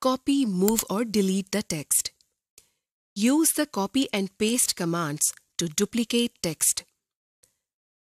copy, move or delete the text. Use the copy and paste commands to duplicate text.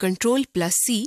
Ctrl+C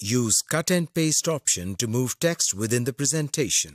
Use cut and paste option to move text within the presentation.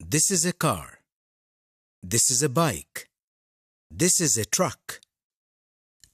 This is a car. This is a bike. This is a truck.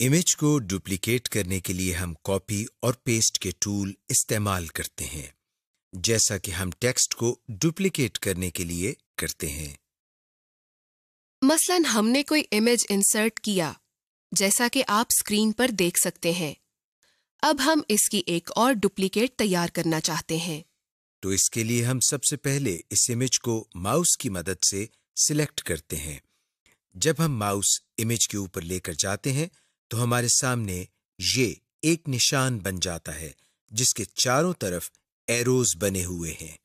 Image کو duplicate کرنے کے لیے ہم copy اور paste کے tool استعمال کرتے ہیں، جیسا کہ ہم ٹیکسٹ کو ڈپلیکیٹ کرنے کے لیے کرتے ہیں۔ مثلاً ہم نے کوئی امیج انسرٹ کیا، جیسا کہ آپ اسکرین پر دیکھ سکتے ہیں۔ اب ہم اس کی ایک اور ڈپلیکیٹ تیار کرنا چاہتے ہیں۔ تو اس کے لیے ہم سب سے پہلے اس امیج کو ماؤس کی مدد سے سلیکٹ کرتے ہیں۔ جب ہم ماؤس امیج کے اوپر لے کر جاتے ہیں تو ہمارے سامنے یہ ایک نشان بن جاتا ہے جس کے چاروں طرف ایروز بنے ہوئے ہیں۔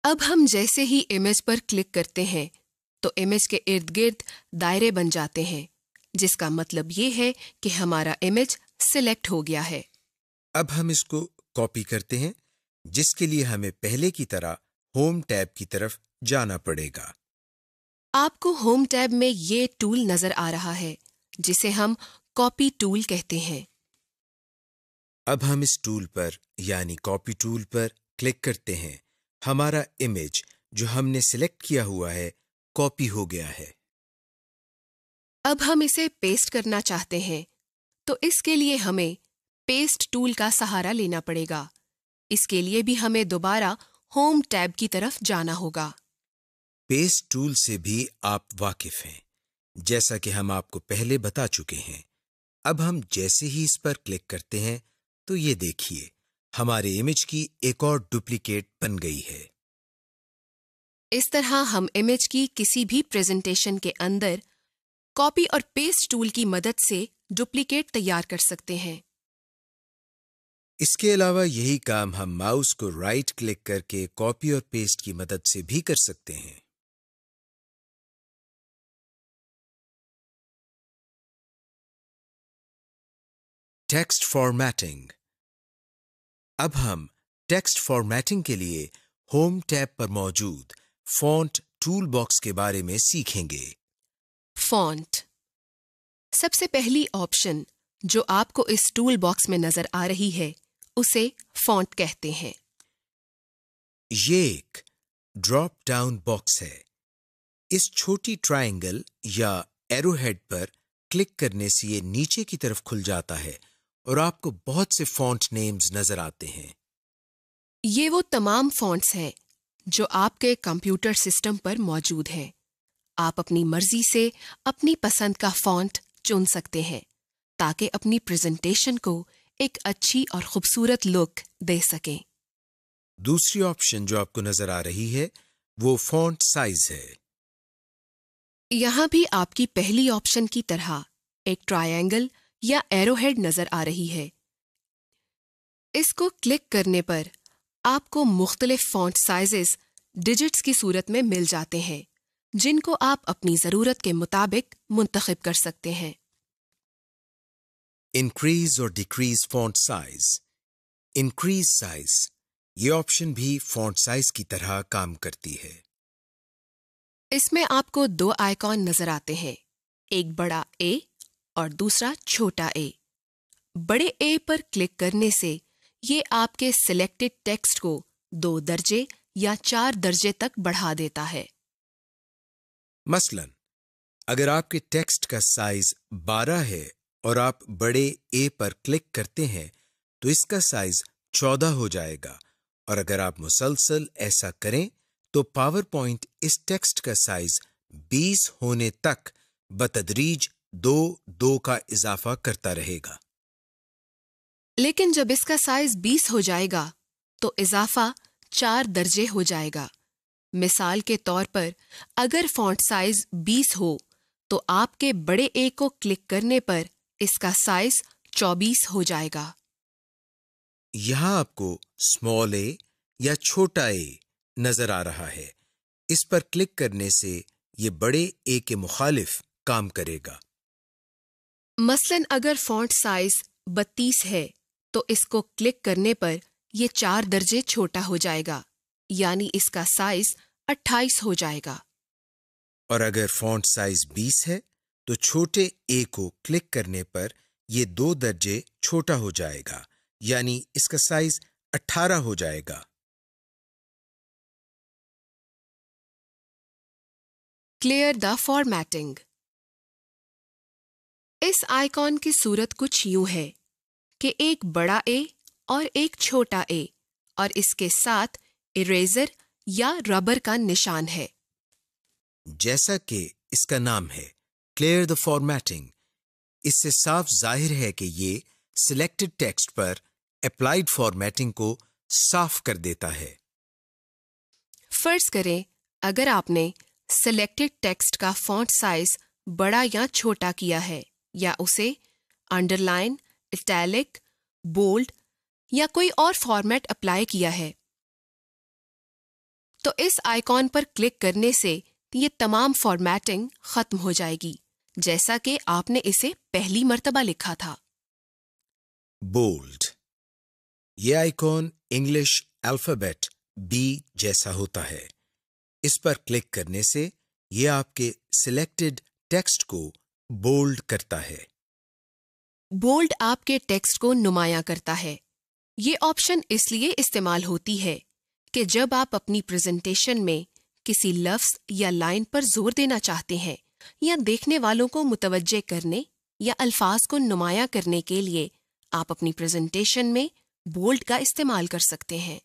اب ہم جیسے ہی امیج پر کلک کرتے ہیں تو امیج کے ارد گرد دائرے بن جاتے ہیں، جس کا مطلب یہ ہے کہ ہمارا امیج سلیکٹ ہو گیا ہے۔ اب ہم اس کو کاپی کرتے ہیں، جس کے لیے ہمیں پہلے کی طرح ہوم ٹیب کی طرف جانا پڑے گا۔ آپ کو ہوم ٹیب میں یہ ٹول نظر آ رہا ہے جسے ہم کاپی ٹول کہتے ہیں۔ اب ہم اس ٹول پر یعنی کاپی ٹول پر کلک کرتے ہیں۔ ہمارا امیج جو ہم نے سلیکٹ کیا ہوا ہے کاپی ہو گیا ہے۔ اب ہم اسے پیسٹ کرنا چاہتے ہیں تو اس کے لیے ہمیں پیسٹ ٹول کا سہارا لینا پڑے گا۔ اس کے لیے بھی ہمیں دوبارہ ہوم ٹیب کی طرف جانا ہوگا۔ پیسٹ ٹول سے بھی آپ واقف ہیں، جیسا کہ ہم آپ کو پہلے بتا چکے ہیں۔ اب ہم جیسے ہی اس پر کلک کرتے ہیں تو یہ دیکھیے ہمارے امیج کی ایک اور ڈپلیکیٹ بن گئی ہے۔ اس طرح ہم امیج کی کسی بھی پریزنٹیشن کے اندر کاپی اور پیسٹ ٹول کی مدد سے ڈپلیکیٹ تیار کر سکتے ہیں۔ اس کے علاوہ یہی کام ہم ماؤس کو رائٹ کلک کر کے کاپی اور پیسٹ کی مدد سے بھی کر سکتے ہیں۔ Text formatting. اب ہم ٹیکسٹ فارمیٹنگ کے لیے ہوم ٹیب پر موجود فونٹ ٹول باکس کے بارے میں سیکھیں گے۔ فونٹ سب سے پہلی آپشن جو آپ کو اس ٹول باکس میں نظر آ رہی ہے اسے فونٹ کہتے ہیں۔ یہ ایک ڈراپ ڈاؤن باکس ہے۔ اس چھوٹی ٹرائنگل یا ایرو ہیڈ پر کلک کرنے سے یہ نیچے کی طرف کھل جاتا ہے اور آپ کو بہت سے فونٹ نیمز نظر آتے ہیں۔ یہ وہ تمام فونٹس ہیں جو آپ کے کمپیوٹر سسٹم پر موجود ہیں۔ آپ اپنی مرضی سے اپنی پسند کا فونٹ چن سکتے ہیں تاکہ اپنی پریزنٹیشن کو ایک اچھی اور خوبصورت لک دے سکیں۔ دوسری آپشن جو آپ کو نظر آ رہی ہے وہ فونٹ سائز ہے۔ یہاں بھی آپ کی پہلی آپشن کی طرح ایک ٹرائنگل یا ایرو ہیڈ نظر آ رہی ہے۔ اس کو کلک کرنے پر آپ کو مختلف فونٹ سائزز ڈیجٹس کی صورت میں مل جاتے ہیں، جن کو آپ اپنی ضرورت کے مطابق منتخب کر سکتے ہیں۔ انکریز اور decrease font size. Increase size یہ آپشن بھی فونٹ سائز کی طرح کام کرتی ہے۔ اس میں آپ کو دو آئیکن نظر آتے ہیں، ایک بڑا اے اور دوسرا چھوٹا اے۔ بڑے اے پر کلک کرنے سے یہ آپ کے سلیکٹڈ ٹیکسٹ کو 2 درجے یا 4 درجے تک بڑھا دیتا ہے۔ مثلاً اگر آپ کے ٹیکسٹ کا سائز 12 ہے اور آپ بڑے اے پر کلک کرتے ہیں تو اس کا سائز 14 ہو جائے گا، اور اگر آپ مسلسل ایسا کریں تو پاور پوائنٹ اس ٹیکسٹ کا سائز 20 ہونے تک بتدریج 2 کا اضافہ کرتا رہے گا۔ لیکن جب اس کا سائز 20 ہو جائے گا تو اضافہ 4 درجے ہو جائے گا۔ مثال کے طور پر اگر فونٹ سائز 20 ہو تو آپ کے بڑے اے کو کلک کرنے پر اس کا سائز 24 ہو جائے گا۔ یہاں آپ کو اسمال اے یا چھوٹا اے نظر آ رہا ہے۔ اس پر کلک کرنے سے یہ بڑے اے کے مخالف کام کرے گا۔ مثلاً اگر فونٹ سائز 32 ہے تو اس کو کلک کرنے پر یہ 4 درجے چھوٹا ہو جائے گا، یعنی اس کا سائز 28 ہو جائے گا۔ اور اگر فونٹ سائز 20 ہے تو چھوٹے اے کو کلک کرنے پر یہ 2 درجے چھوٹا ہو جائے گا، یعنی اس کا سائز 18 ہو جائے گا۔ Clear the formatting. اس آئیکن کی صورت کچھ یوں ہے کہ ایک بڑا اے اور ایک چھوٹا اے اور اس کے ساتھ اریزر یا ربر کا نشان ہے۔ جیسا کہ اس کا نام ہے کلیئر دا فارمیٹنگ، اس سے صاف ظاہر ہے کہ یہ سلیکٹڈ ٹیکسٹ پر اپلائیڈ فارمیٹنگ کو صاف کر دیتا ہے۔ فرض کریں اگر آپ نے سلیکٹڈ ٹیکسٹ کا فونٹ سائز بڑا یا چھوٹا کیا ہے یا اسے انڈر لائن، اٹیلک، بولڈ یا کوئی اور فارمیٹ اپلائی کیا ہے تو اس آئیکن پر کلک کرنے سے یہ تمام فارمیٹنگ ختم ہو جائے گی جیسا کہ آپ نے اسے پہلی مرتبہ لکھا تھا۔ بولڈ، یہ آئیکن انگلش الفابیٹ بی جیسا ہوتا ہے۔ اس پر کلک کرنے سے یہ آپ کے سلیکٹڈ ٹیکسٹ کو بولڈ کرتا ہے۔ بولڈ آپ کے ٹیکسٹ کو نمایاں کرتا ہے۔ یہ آپشن اس لیے استعمال ہوتی ہے کہ جب آپ اپنی پریزنٹیشن میں کسی لفظ یا لائن پر زور دینا چاہتے ہیں یا دیکھنے والوں کو متوجہ کرنے یا الفاظ کو نمایاں کرنے کے لیے آپ اپنی پریزنٹیشن میں بولڈ کا استعمال کر سکتے ہیں۔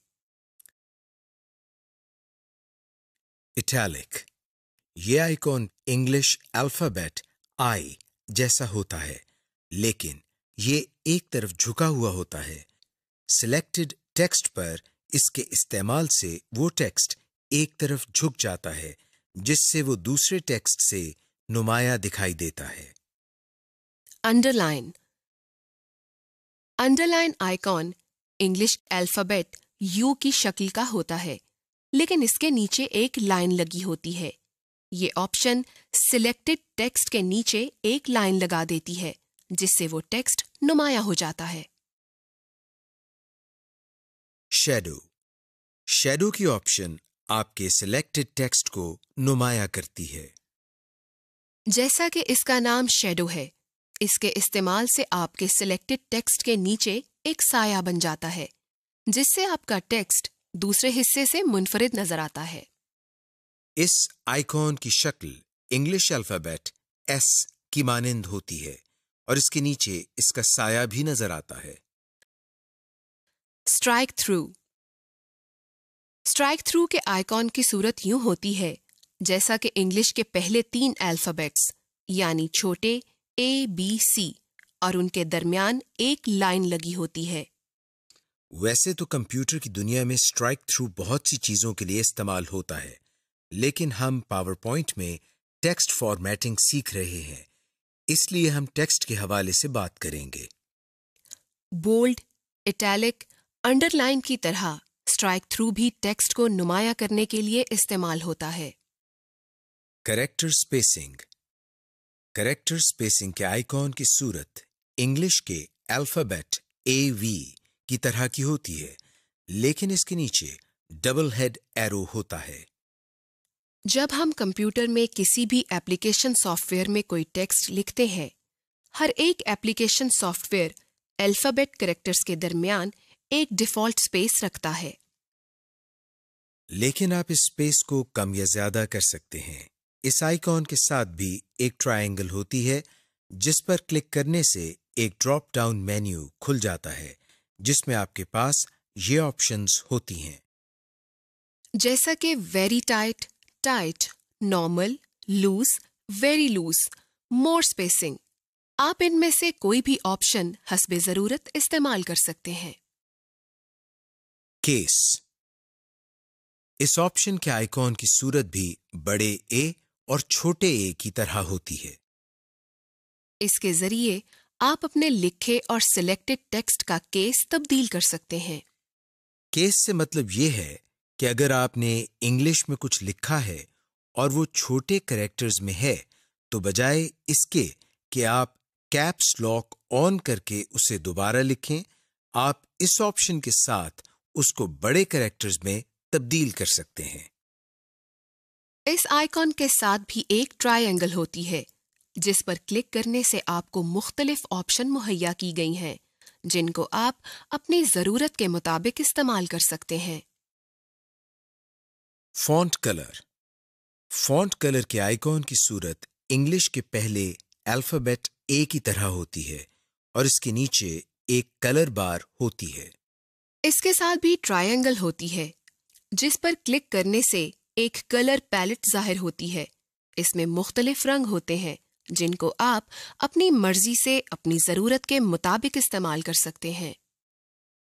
اٹیلک، یہ آئیکن انگلش الفابیٹ آئی جیسا ہوتا ہے لیکن یہ ایک طرف جھکا ہوا ہوتا ہے۔ سلیکٹڈ ٹیکسٹ پر اس کے استعمال سے وہ ٹیکسٹ ایک طرف جھک جاتا ہے جس سے وہ دوسرے ٹیکسٹ سے نمایاں دکھائی دیتا ہے۔ Under line, under line icon English alphabet you کی شکل کا ہوتا ہے لیکن اس کے نیچے ایک لائن لگی ہوتی ہے۔ یہ آپشن سلیکٹڈ ٹیکسٹ کے نیچے ایک لائن لگا دیتی ہے جس سے وہ ٹیکسٹ نمایاں ہو جاتا ہے۔ شیڈو، شیڈو کی آپشن آپ کے سلیکٹڈ ٹیکسٹ کو نمایاں کرتی ہے۔ جیسا کہ اس کا نام شیڈو ہے، اس کے استعمال سے آپ کے سلیکٹڈ ٹیکسٹ کے نیچے ایک سایہ بن جاتا ہے جس سے آپ کا ٹیکسٹ دوسرے حصے سے منفرد نظر آتا ہے۔ اس آئیکن کی شکل انگلش الفابیٹ ایس کی مانند ہوتی ہے اور اس کے نیچے اس کا سایہ بھی نظر آتا ہے۔ اسٹرائک تھرو، اسٹرائک تھرو کے آئیکن کی صورت یوں ہوتی ہے جیسا کہ انگلش کے پہلے 3 الفابیٹس یعنی چھوٹے اے بی سی اور ان کے درمیان ایک لائن لگی ہوتی ہے۔ ویسے تو کمپیوٹر کی دنیا میں اسٹرائک تھرو بہت سی چیزوں کے لیے استعمال ہوتا ہے لیکن ہم پاور پوائنٹ میں ٹیکسٹ فارمیٹنگ سیکھ رہے ہیں، اس لیے ہم ٹیکسٹ کے حوالے سے بات کریں گے۔ بولڈ، اٹیلک، انڈر لائن کی طرح اسٹرائک تھرو بھی ٹیکسٹ کو نمایاں کرنے کے لیے استعمال ہوتا ہے۔ کریکٹر اسپیسنگ، کریکٹر اسپیسنگ کے آئیکن کی صورت انگلش کے الفابیٹ اے وی کی طرح کی ہوتی ہے لیکن اس کے نیچے ڈبل ہیڈ ایرو ہوتا ہے۔ جب ہم کمپیوٹر میں کسی بھی ایپلیکیشن سافٹ ویئر میں کوئی ٹیکسٹ لکھتے ہیں، ہر ایک application soft where alphabet characters کے درمیان ایک ڈیفالٹ سپیس رکھتا ہے۔ لیکن آپ اس سپیس کو کم یا زیادہ کر سکتے ہیں۔ اس آئیکن کے ساتھ بھی ایک ٹرائنگل ہوتی ہے جس پر کلک کرنے سے ایک ڈراپ ڈاؤن مینیو کھل جاتا ہے جس میں آپ کے پاس یہ آپشنز ہوتی ہیں، جیسا کہ very tight, tight, normal, loose, very loose, more spacing. آپ ان میں سے کوئی بھی آپشن حسب ضرورت استعمال کر سکتے ہیں۔ کیس، اس آپشن کے آئیکن کی صورت بھی بڑے اے اور چھوٹے اے کی طرح ہوتی ہے۔ اس کے ذریعے آپ اپنے لکھے اور سلیکٹڈ ٹیکسٹ کا کیس تبدیل کر سکتے ہیں۔ کیس سے مطلب یہ ہے کہ اگر آپ نے انگلش میں کچھ لکھا ہے اور وہ چھوٹے کریکٹرز میں ہے تو بجائے اس کے کہ آپ کیپس لاک آن کر کے اسے دوبارہ لکھیں، آپ اس آپشن کے ساتھ اس کو بڑے کریکٹرز میں تبدیل کر سکتے ہیں۔ اس آئیکن کے ساتھ بھی ایک ٹرائی اینگل ہوتی ہے جس پر کلک کرنے سے آپ کو مختلف آپشن مہیا کی گئی ہیں جن کو آپ اپنی ضرورت کے مطابق استعمال کر سکتے ہیں۔ فونٹ کلر، فونٹ کلر کے آئیکن کی صورت انگلش کے پہلے الفابیٹ اے کی طرح ہوتی ہے اور اس کے نیچے ایک کلر بار ہوتی ہے۔ اس کے ساتھ بھی ٹرائنگل ہوتی ہے جس پر کلک کرنے سے ایک کلر پیلٹ ظاہر ہوتی ہے۔ اس میں مختلف رنگ ہوتے ہیں جن کو آپ اپنی مرضی سے اپنی ضرورت کے مطابق استعمال کر سکتے ہیں۔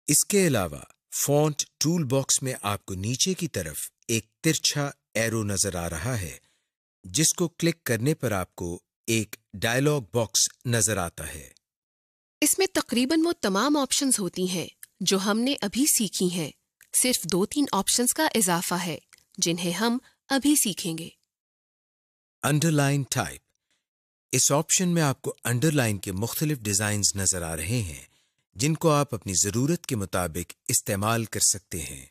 اس کے علاوہ فونٹ ٹول باکس میں آپ کو نیچے کی طرف ایک ترچھا ایرو نظر آ رہا ہے جس کو کلک کرنے پر آپ کو ایک ڈائلاگ باکس نظر آتا ہے۔ اس میں تقریباً وہ تمام آپشنز ہوتی ہیں جو ہم نے ابھی سیکھی ہیں، صرف 2-3 آپشنز کا اضافہ ہے جنہیں ہم ابھی سیکھیں گے۔ انڈر لائن ٹائپ، اس آپشن میں آپ کو انڈر لائن کے مختلف ڈیزائنز نظر آ رہے ہیں جن کو آپ اپنی ضرورت کے مطابق استعمال کر سکتے ہیں۔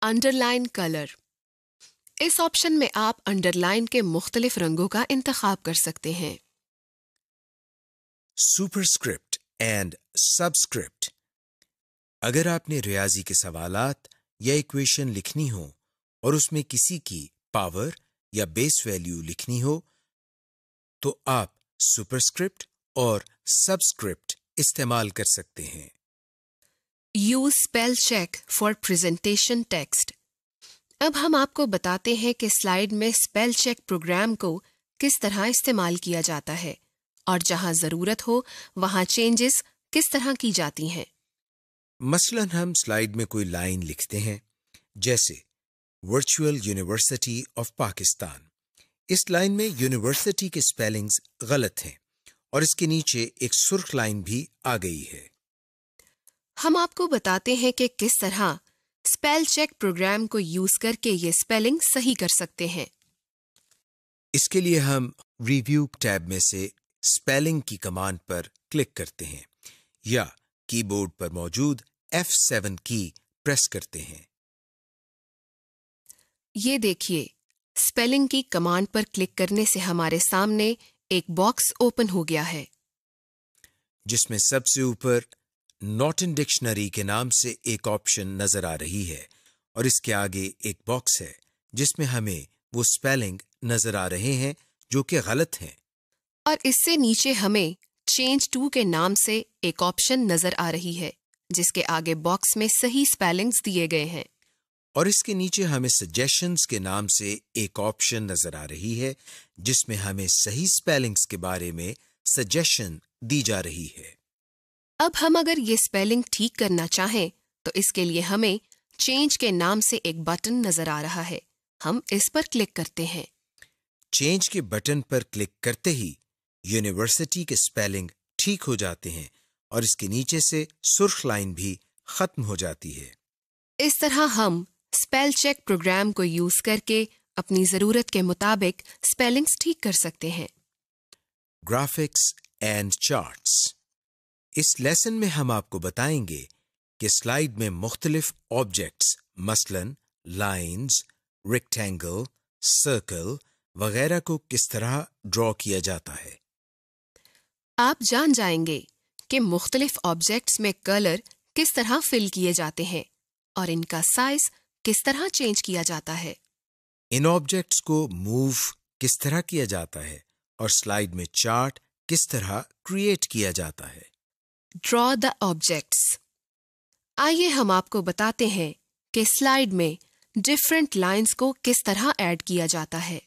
انڈر لائن کلر، اس آپشن میں آپ انڈر لائن کے مختلف رنگوں کا انتخاب کر سکتے ہیں۔ سپرسکرپٹ اینڈ سبسکرپٹ، اگر آپ نے ریاضی کے سوالات یا ایکویشن لکھنی ہو اور اس میں کسی کی پاور یا بیس ویلیو لکھنی ہو تو آپ سپرسکرپٹ اور سبسکرپٹ استعمال کر سکتے ہیں۔ Use spell check for presentation text, اب ہم آپ کو بتاتے ہیں کہ سلائیڈ میں اسپیل چیک پروگرام کو کس طرح استعمال کیا جاتا ہے اور جہاں ضرورت ہو وہاں چینجز کس طرح کی جاتی ہیں۔ مثلاً ہم سلائیڈ میں کوئی لائن لکھتے ہیں جیسے ورچوئل یونیورسٹی آف پاکستان۔ اس لائن میں یونیورسٹی کے سپیلنگز غلط ہیں اور اس کے نیچے ایک سرخ لائن بھی آ گئی ہے۔ ہم آپ کو بتاتے ہیں کہ کس طرح اسپیل چیک پروگرام کو یوز کر کے یہ اسپیلنگ صحیح کر سکتے ہیں۔ اس کے لیے ہم ریویو ٹیب میں سے اسپیلنگ کی کمانڈ پر کلک کرتے ہیں یا کی بورڈ پر موجود F7 کی پریس کرتے ہیں۔ یہ دیکھیے، اسپیلنگ کی کمانڈ پر کلک کرنے سے ہمارے سامنے ایک باکس اوپن ہو گیا ہے جس میں سب سے اوپر ناٹ ان ڈکشنری کے نام سے ایک آپشن نظر آ رہی ہے اور اس کے آگے ایک باکس ہے جس میں ہمیں وہ اسپیلنگ نظر آ رہے ہیں جو کہ غلط ہیں، اور اس سے نیچے ہمیں چینج ٹو کے نام سے ایک آپشن نظر آ رہی ہے جس کے آگے باکس میں صحیح اسپیلنگز دیے گئے ہیں، اور اس کے نیچے ہمیں سجیشنز کے نام سے ایک آپشن نظر آ رہی ہے جس میں ہمیں صحیح اسپیلنگز کے بارے میں سجیشن دی جا رہی ہے۔ اب ہم اگر یہ اسپیلنگ ٹھیک کرنا چاہیں تو اس کے لیے ہمیں چینج کے نام سے ایک بٹن نظر آ رہا ہے، ہم اس پر کلک کرتے ہیں۔ چینج کے بٹن پر کلک کرتے ہی یونیورسٹی کے اسپیلنگ ٹھیک ہو جاتے ہیں اور اس کے نیچے سے سرخ لائن بھی ختم ہو جاتی ہے۔ اس طرح ہم اسپیل چیک پروگرام کو یوز کر کے اپنی ضرورت کے مطابق اسپیلنگز ٹھیک کر سکتے ہیں۔ گرافکس اینڈ چارٹس، اس لیسن میں ہم آپ کو بتائیں گے کہ سلائیڈ میں مختلف آبجیکٹس مثلاً لائنز، ریکٹینگل، سرکل وغیرہ کو کس طرح ڈرا کیا جاتا ہے۔ آپ جان جائیں گے کہ مختلف آبجیکٹس میں کلر کس طرح فل کیے جاتے ہیں اور ان کا سائز کس طرح چینج کیا جاتا ہے۔ ان آبجیکٹس کو موو کس طرح کیا جاتا ہے اور سلائیڈ میں چارٹ کس طرح کریٹ کیا جاتا ہے۔ ڈرا دا آبجیکٹس، آئیے ہم آپ کو بتاتے ہیں کہ سلائیڈ میں ڈفرنٹ لائنز کو کس طرح ایڈ کیا جاتا ہے۔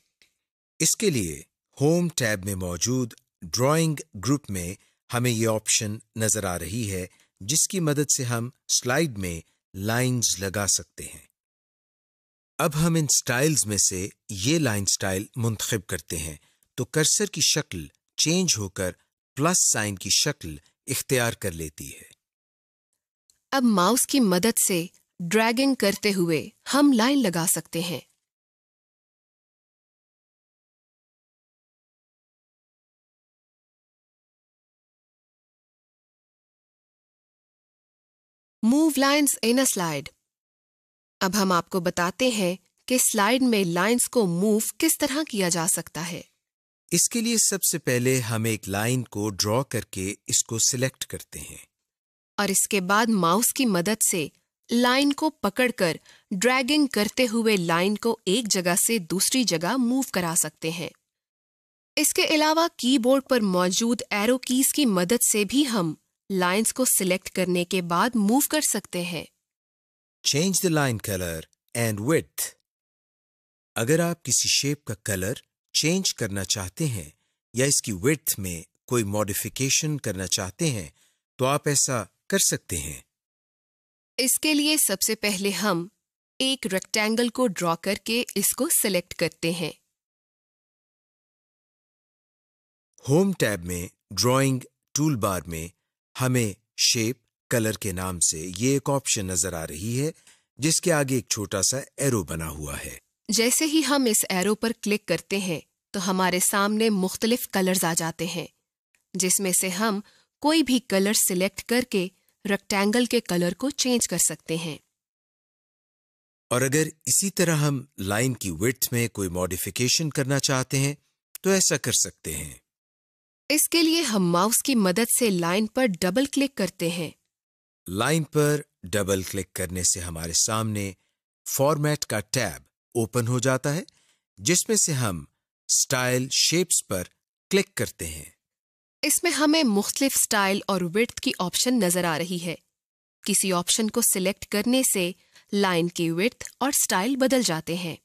اس کے لیے ہوم ٹیب میں موجود ڈرائنگ گروپ میں ہمیں یہ آپشن نظر آ رہی ہے جس کی مدد سے ہم سلائیڈ میں لائنز لگا سکتے ہیں۔ اب ہم ان سٹائلز میں سے یہ لائن سٹائل منتخب کرتے ہیں تو کرسر کی شکل چینج ہو کر پلس سائن کی شکل اختیار کر لیتی ہے۔ اب ماؤس کی مدد سے ڈریگنگ کرتے ہوئے ہم لائن لگا سکتے ہیں۔ موو لائنز ان اے سلائیڈ، اب ہم آپ کو بتاتے ہیں کہ سلائیڈ میں لائنز کو موو کس طرح کیا جا سکتا ہے۔ اس کے لیے سب سے پہلے ہم ایک لائن کو ڈرا کر کے اس کو سلیکٹ کرتے ہیں اور اس کے بعد ماؤس کی مدد سے لائن کو پکڑ کر ڈریگنگ کرتے ہوئے لائن کو ایک جگہ سے دوسری جگہ موو کرا سکتے ہیں۔ اس کے علاوہ کی بورڈ پر موجود ایرو کیز کی مدد سے بھی ہم لائنز کو سلیکٹ کرنے کے بعد موو کر سکتے ہیں۔ Change the line color and width. اگر آپ کسی شیپ کا کلر چینج کرنا چاہتے ہیں یا اس کی width میں کوئی ماڈیفیکیشن کرنا چاہتے ہیں تو آپ ایسا کر سکتے ہیں۔ اس کے لیے سب سے پہلے ہم ایک ریکٹینگل کو ڈرا کر کے اس کو سلیکٹ کرتے ہیں۔ ہوم ٹیب میں ڈرائنگ ٹول بار میں ہمیں شیپ کلر کے نام سے یہ ایک آپشن نظر آ رہی ہے جس کے آگے ایک چھوٹا سا ایرو بنا ہوا ہے۔ جیسے ہی ہم اس ایرو پر کلک کرتے ہیں تو ہمارے سامنے مختلف کلرز آ جاتے ہیں جس میں سے ہم کوئی بھی کلر سلیکٹ کر کے ریکٹینگل کے کلر کو چینج کر سکتے ہیں۔ اور اگر اسی طرح ہم لائن کی width میں کوئی ماڈیفیکیشن کرنا چاہتے ہیں تو ایسا کر سکتے ہیں۔ اس کے لیے ہم ماؤس کی مدد سے لائن پر ڈبل کلک کرتے ہیں۔ لائن پر ڈبل کلک کرنے سے ہمارے سامنے فارمیٹ کا ٹیب اوپن ہو جاتا ہے جس میں سے ہم اسٹائل شیپس پر کلک کرتے ہیں۔ اس میں ہمیں مختلف سٹائل اور وڈتھ کی آپشن نظر آ رہی ہے۔ کسی آپشن کو سلیکٹ کرنے سے لائن کی وڈتھ اور سٹائل بدل جاتے ہیں۔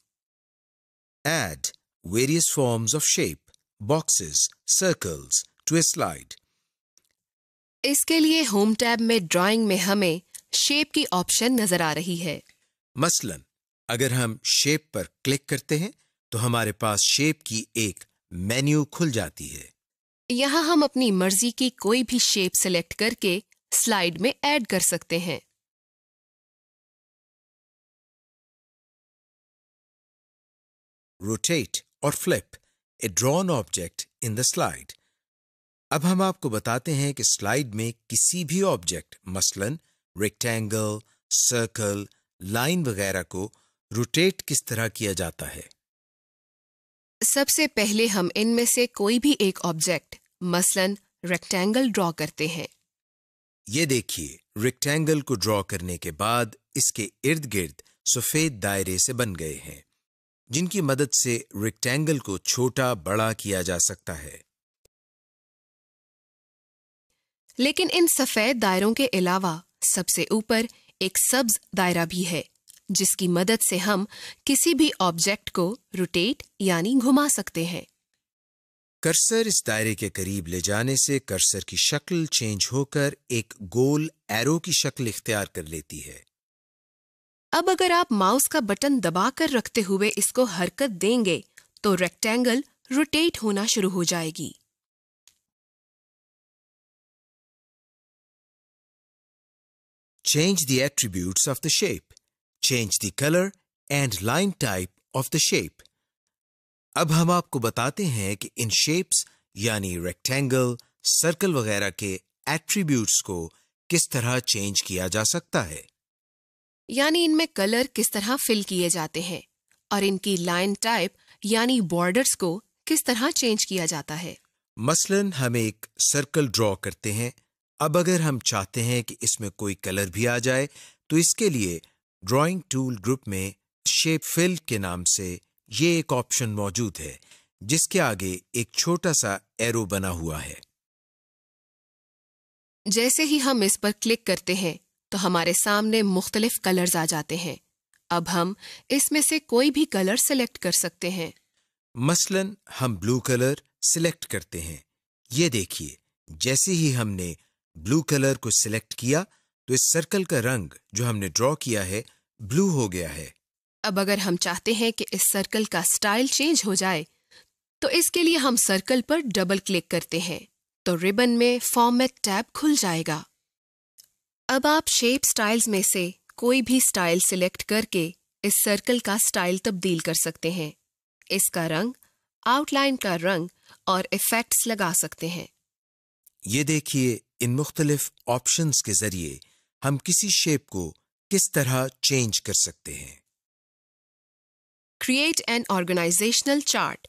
Add various forms of shape, boxes, circles to a slide. اس کے لیے ہوم ٹیب میں ڈرائنگ میں ہمیں شیپ کی آپشن نظر آ رہی ہے۔ مثلاً اگر ہم شیپ پر کلک کرتے ہیں تو ہمارے پاس شیپ کی ایک مینیو کھل جاتی ہے۔ یہاں ہم اپنی مرضی کی کوئی بھی شیپ سلیکٹ کر کے سلائیڈ میں ایڈ کر سکتے ہیں۔ Rotate or flip a drawn object in the slide. اب ہم آپ کو بتاتے ہیں کہ سلائیڈ میں کسی بھی آبجیکٹ مثلاً ریکٹینگل، سرکل، لائن وغیرہ کو روٹیٹ کس طرح کیا جاتا ہے۔ سب سے پہلے ہم ان میں سے کوئی بھی ایک آبجیکٹ مثلاً ریکٹینگل ڈرا کرتے ہیں۔ یہ دیکھیے ریکٹینگل کو ڈرا کرنے کے بعد اس کے ارد گرد سفید دائرے سے بن گئے ہیں جن کی مدد سے ریکٹینگل کو چھوٹا بڑا کیا جا سکتا ہے۔ لیکن ان سفید دائروں کے علاوہ سب سے اوپر ایک سبز دائرہ بھی ہے جس کی مدد سے ہم کسی بھی آبجیکٹ کو روٹیٹ یعنی گھما سکتے ہیں۔ کرسر اس دائرے کے قریب لے جانے سے کرسر کی شکل چینج ہو کر ایک گول ایرو کی شکل اختیار کر لیتی ہے۔ اب اگر آپ ماؤس کا بٹن دبا کر رکھتے ہوئے اس کو حرکت دیں گے تو ریکٹینگل روٹیٹ ہونا شروع ہو جائے گی۔ Change the attributes of the shape. Change the color and line type of the shape. اب ہم آپ کو بتاتے ہیں کہ ان شیپس یعنی ریکٹینگل، سرکل وغیرہ کے ایٹریبیوٹس کو کس طرح چینج کیا جا سکتا ہے۔ یعنی ان میں کلر کس طرح فل کیے جاتے ہیں اور ان کی لائن ٹائپ یعنی بارڈرز کو کس طرح چینج کیا جاتا ہے۔ مثلاً ہم ایک سرکل ڈرا کرتے ہیں۔ اب اگر ہم چاہتے ہیں کہ اس میں کوئی کلر بھی آ جائے تو اس کے لیے ڈرائنگ ٹول گروپ میں شیپ فل کے نام سے یہ ایک آپشن موجود ہے جس کے آگے ایک چھوٹا سا ایرو بنا ہوا ہے۔ جیسے ہی ہم اس پر کلک کرتے ہیں تو ہمارے سامنے مختلف کلرز آ جاتے ہیں۔ اب ہم اس میں سے کوئی بھی کلر سلیکٹ کر سکتے ہیں۔ مثلاً ہم بلو کلر سلیکٹ کرتے ہیں۔ یہ دیکھیے جیسے ہی ہم نے بلو کلر کو سلیکٹ کیا تو اس سرکل کا رنگ جو ہم نے ڈرا کیا ہے بلو ہو گیا ہے۔ اب اگر ہم چاہتے ہیں کہ اس سرکل کا سٹائل چینج ہو جائے تو اس کے لیے ہم سرکل پر ڈبل کلک کرتے ہیں تو ربن میں فارمیٹ ٹیب کھل جائے گا۔ اب آپ شیپ سٹائلز میں سے کوئی بھی سٹائل سلیکٹ کر کے اس سرکل کا سٹائل تبدیل کر سکتے ہیں۔ اس کا رنگ، آؤٹ لائن کا رنگ اور ایفیکٹس لگا سکتے ہیں۔ یہ دیکھیے ان مختلف آپشنز کے ذریعے ہم کسی شیپ کو کس طرح چینج کر سکتے ہیں۔ Create an organizational chart.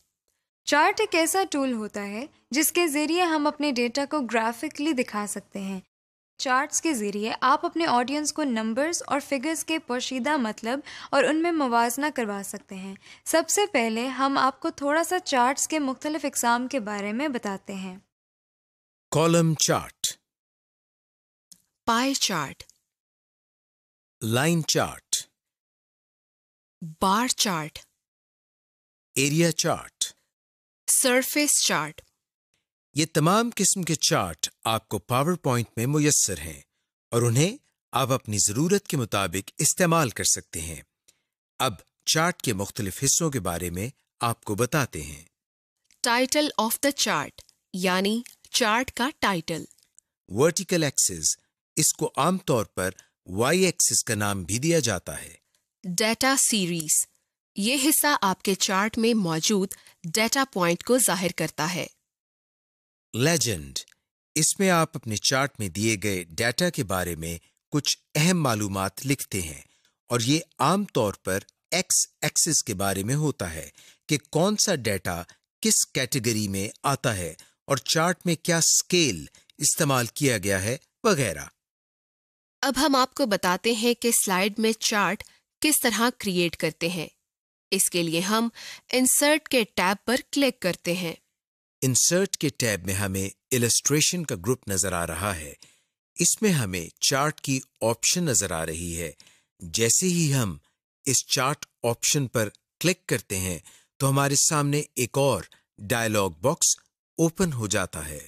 Chart ایک ایسا ٹول ہوتا ہے جس کے ذریعے ہم اپنے ڈیٹا کو گرافکلی دکھا سکتے ہیں۔ چارٹس کے ذریعے آپ اپنے آڈینس کو نمبرز اور فگرز کے پوشیدہ مطلب اور ان میں موازنہ کروا سکتے ہیں۔ سب سے پہلے ہم آپ کو تھوڑا سا چارٹس کے مختلف اقسام کے بارے میں بتاتے ہیں۔ کالم چارٹ، پائے chart, line chart, bar chart, area chart. Surface chart. یہ تمام قسم کے چارٹ آپ کو پاور پوائنٹ میں میسر ہیں اور انہیں آپ اپنی ضرورت کے مطابق استعمال کر سکتے ہیں۔ اب چارٹ کے مختلف حصوں کے بارے میں آپ کو بتاتے ہیں۔ ٹائٹل آف دا چارٹ یعنی چارٹ کا ٹائٹل۔ ورٹیکل ایکسس، اس کو عام طور پر وائی ایکسس کا نام بھی دیا جاتا ہے۔ ڈیٹا سیریز، یہ حصہ آپ کے چارٹ میں موجود ڈیٹا پوائنٹ کو ظاہر کرتا ہے۔ لیجنڈ، اس میں آپ اپنے چارٹ میں دیے گئے ڈیٹا کے بارے میں کچھ اہم معلومات لکھتے ہیں اور یہ عام طور پر ایکس ایکسس کے بارے میں ہوتا ہے کہ کون سا ڈیٹا کس کیٹیگری میں آتا ہے اور چارٹ میں کیا اسکیل استعمال کیا گیا ہے وغیرہ۔ اب ہم آپ کو بتاتے ہیں کہ سلائیڈ میں چارٹ کس طرح کریٹ کرتے ہیں۔ اس کے لیے ہم انسرٹ کے ٹیب پر کلک کرتے ہیں۔ انسرٹ کے ٹیب میں ہمیں السٹریشن کا گروپ نظر آ رہا ہے۔ اس میں ہمیں چارٹ کی آپشن نظر آ رہی ہے۔ جیسے ہی ہم اس چارٹ آپشن پر کلک کرتے ہیں تو ہمارے سامنے ایک اور ڈائلاگ باکس اوپن ہو جاتا ہے۔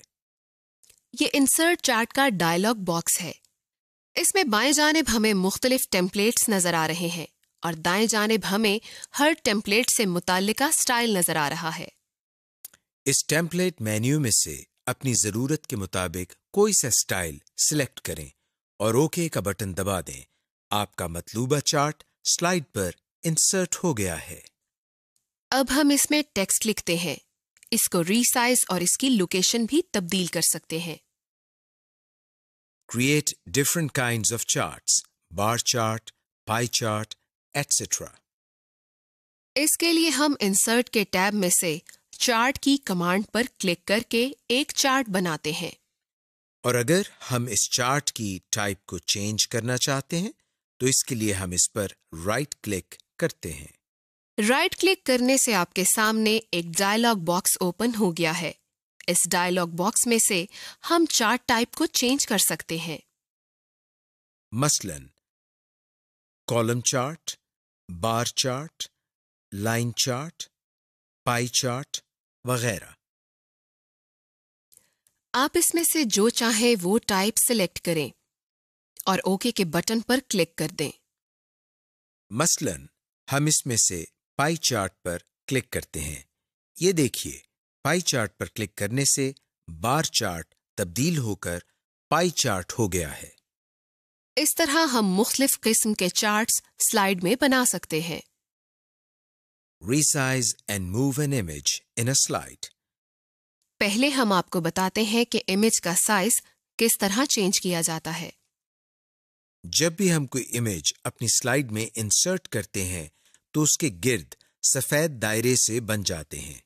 یہ انسرٹ چارٹ کا ڈائلاگ باکس ہے۔ اس میں بائیں جانب ہمیں مختلف ٹیمپلیٹس نظر آ رہے ہیں اور دائیں جانب ہمیں ہر ٹیمپلیٹ سے متعلقہ سٹائل نظر آ رہا ہے۔ اس ٹیمپلیٹ مینیو میں سے اپنی ضرورت کے مطابق کوئی سا سٹائل سلیکٹ کریں اور اوکے کا بٹن دبا دیں۔ آپ کا مطلوبہ چارٹ سلائیڈ پر انسرٹ ہو گیا ہے۔ اب ہم اس میں ٹیکسٹ لکھتے ہیں۔ اس کو ری سائز اور اس کی لوکیشن بھی تبدیل کر سکتے ہیں۔ Create different kinds of charts, bar chart, pie chart, etc. اس کے لیے ہم انسرٹ کے ٹیب میں سے چارٹ کی کمانڈ پر کلک کر کے ایک چارٹ بناتے ہیں۔ اور اگر ہم اس چارٹ کی ٹائپ کو چینج کرنا چاہتے ہیں تو اس کے لیے ہم اس پر رائٹ کلک کرتے ہیں۔ رائٹ کلک کرنے سے آپ کے سامنے ایک ڈائلاگ باکس اوپن ہو گیا ہے۔ اس ڈائلاگ باکس میں سے ہم چارٹ ٹائپ کو چینج کر سکتے ہیں۔ مثلاً column chart, bar chart, line chart, pie chart وغیرہ۔ آپ اس میں سے جو چاہیں وہ ٹائپ سلیکٹ کریں اور اوکے کے بٹن پر کلک کر دیں۔ مثلاً ہم اس میں سے پائی چارٹ پر کلک کرتے ہیں۔ یہ دیکھیے، پائی چارٹ پر کلک کرنے سے بار چارٹ تبدیل ہو کر پائی چارٹ ہو گیا ہے۔ اس طرح ہم مختلف قسم کے چارٹس سلائیڈ میں بنا سکتے ہیں۔ Resize and move an image in a slide. پہلے ہم آپ کو بتاتے ہیں کہ امیج کا سائز کس طرح چینج کیا جاتا ہے۔ جب بھی ہم کوئی امیج اپنی سلائیڈ میں انسرٹ کرتے ہیں تو اس کے گرد سفید دائرے سے بن جاتے ہیں۔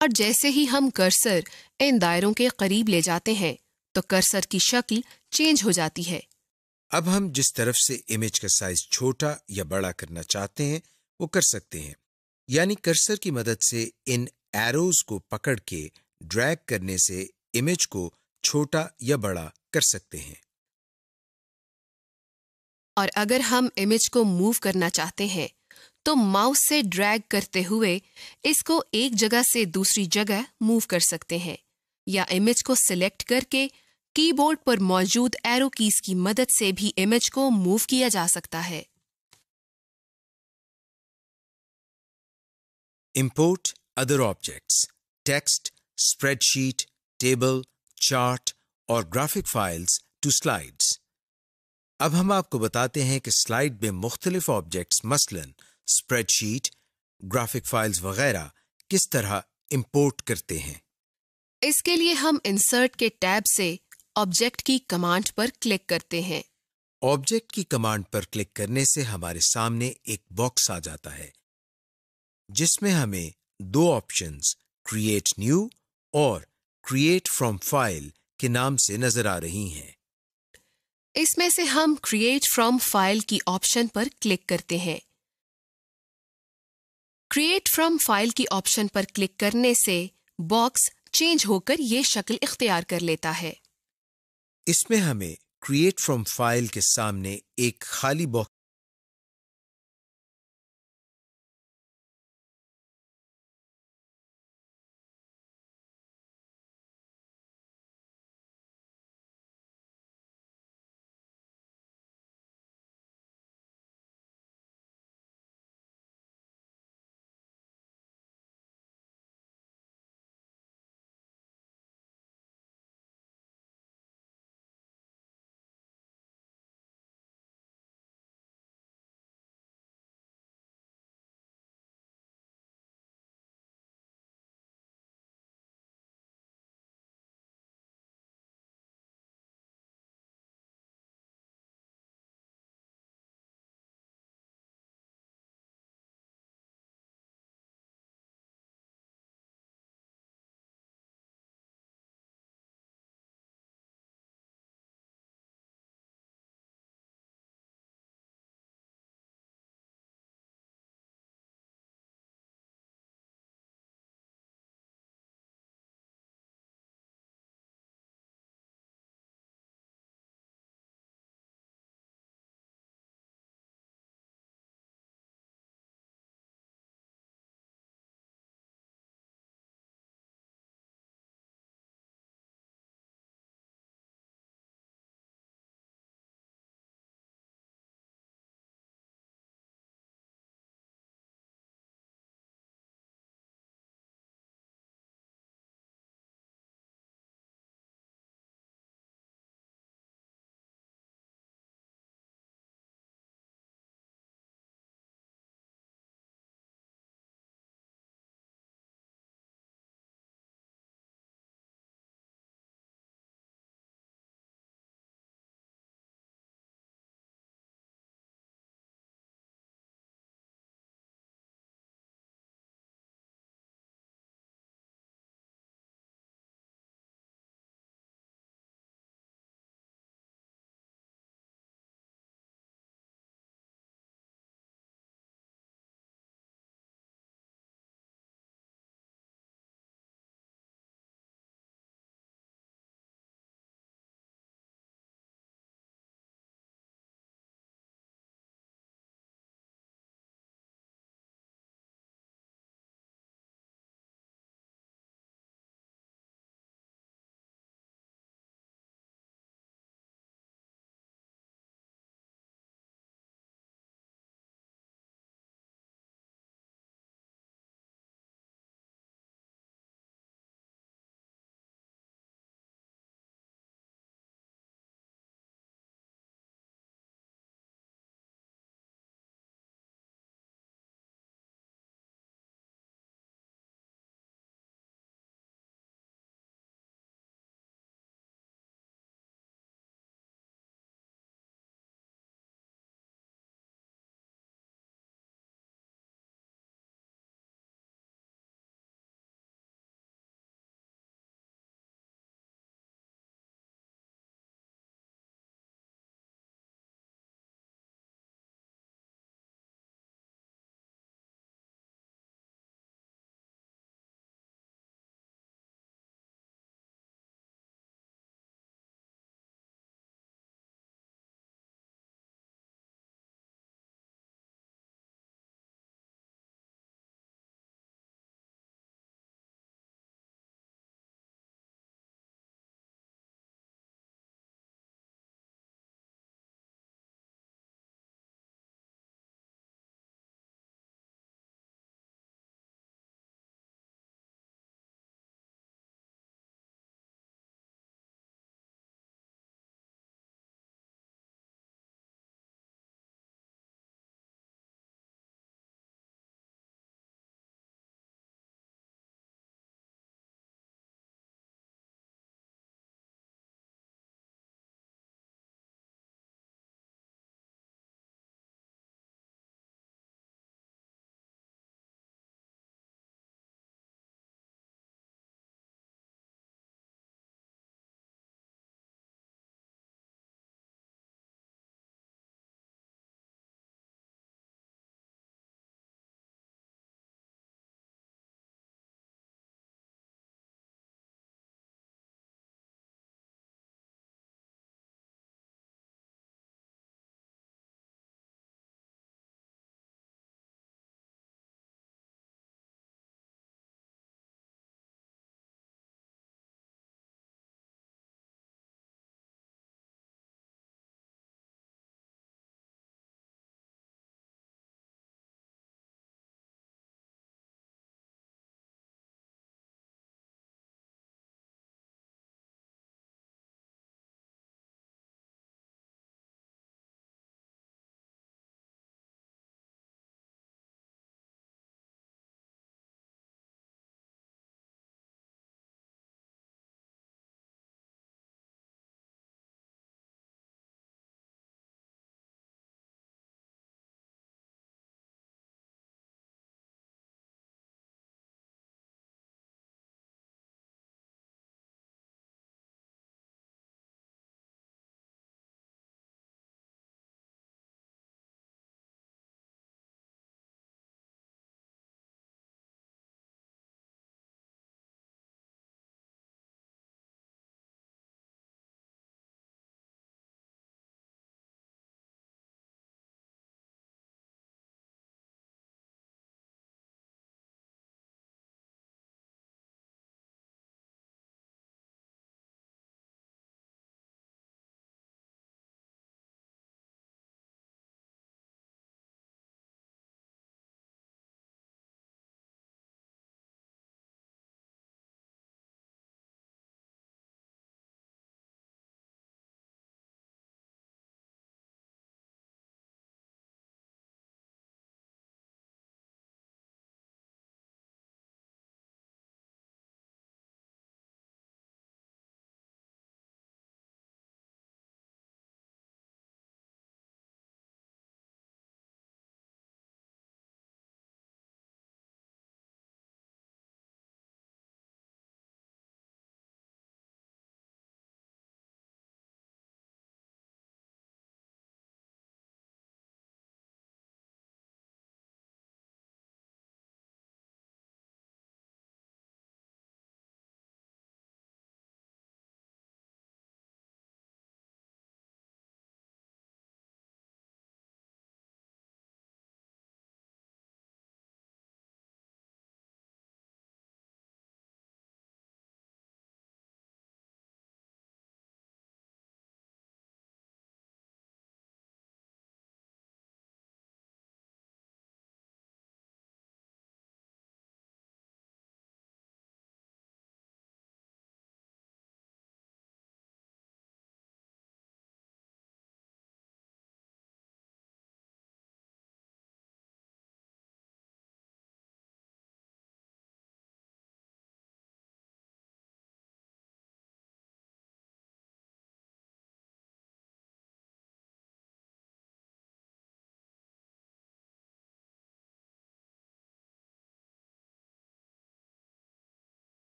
اور جیسے ہی ہم کرسر ان دائروں کے قریب لے جاتے ہیں تو کرسر کی شکل چینج ہو جاتی ہے۔ اب ہم جس طرف سے امیج کا سائز چھوٹا یا بڑا کرنا چاہتے ہیں وہ کر سکتے ہیں، یعنی کرسر کی مدد سے ان ایروز کو پکڑ کے ڈریگ کرنے سے امیج کو چھوٹا یا بڑا کر سکتے ہیں۔ اور اگر ہم امیج کو موو کرنا چاہتے ہیں تو ماؤس سے ڈریگ کرتے ہوئے اس کو ایک جگہ سے دوسری جگہ موو کر سکتے ہیں، یا امیج کو سلیکٹ کر کے کی بورڈ پر موجود ایرو کیز کی مدد سے بھی امیج کو موو کیا جا سکتا ہے۔ Import other objects, text, spreadsheet, table, chart اور graphic files to slides. اب ہم آپ کو بتاتے ہیں کہ سلائیڈ میں مختلف آبجیکٹس مثلاً اسپریڈ شیٹ، گرافک فائلز وغیرہ کس طرح امپورٹ کرتے ہیں۔ اس کے لیے ہم انسرٹ کے ٹیب سے آبجیکٹ کی کمانڈ پر کلک کرتے ہیں۔ آبجیکٹ کی کمانڈ پر کلک کرنے سے ہمارے سامنے ایک باکس آ جاتا ہے جس میں ہمیں دو آپشنز کریٹ نیو اور کریٹ فرام فائل کے نام سے نظر آ رہی ہیں۔ اس میں سے ہم کریٹ فرام فائل کی آپشن پر کلک کرتے ہیں. کریٹ فرام فائل کی آپشن پر کلک کرنے سے باکس چینج ہو کر یہ شکل اختیار کر لیتا ہے. اس میں ہمیں کریٹ فرام فائل کے سامنے ایک خالی باکس